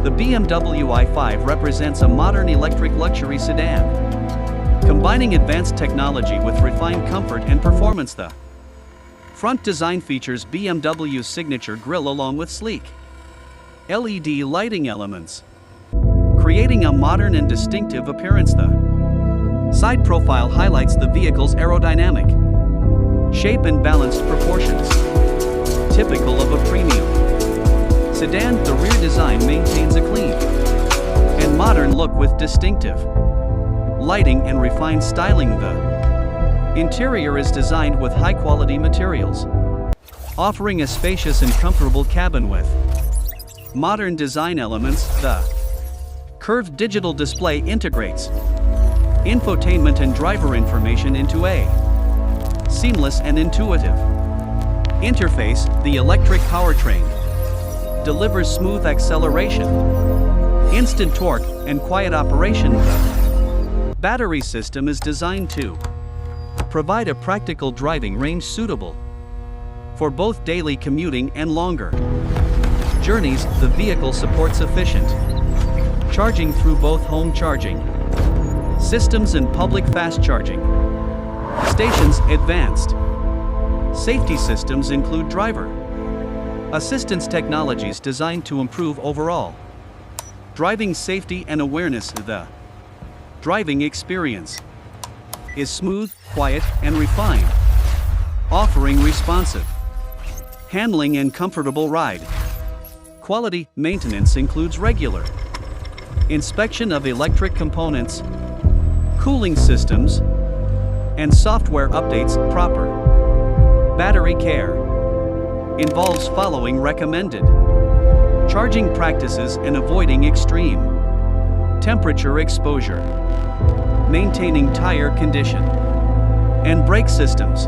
The BMW i5 represents a modern electric luxury sedan, combining advanced technology with refined comfort and performance. The front design features BMW's signature grille along with sleek LED lighting elements, creating a modern and distinctive appearance. The side profile highlights the vehicle's aerodynamic shape and balanced proportions, typical of a premium sedan. The rear design maintains a clean and modern look with distinctive lighting and refined styling. The interior is designed with high-quality materials, offering a spacious and comfortable cabin with modern design elements. The curved digital display integrates infotainment and driver information into a seamless and intuitive interface. The electric powertrain delivers smooth acceleration, instant torque, and quiet operation. The battery system is designed to provide a practical driving range suitable for both daily commuting and longer journeys. The vehicle supports efficient charging through both home charging systems and public fast charging stations. Advanced safety systems include driver assistance technologies designed to improve overall driving safety and awareness. The driving experience is smooth, quiet, and refined, offering responsive handling and comfortable ride quality. Maintenance includes regular inspection of electric components, cooling systems, and software updates. Proper battery care involves following recommended charging practices and avoiding extreme temperature exposure, maintaining tire condition and brake systems.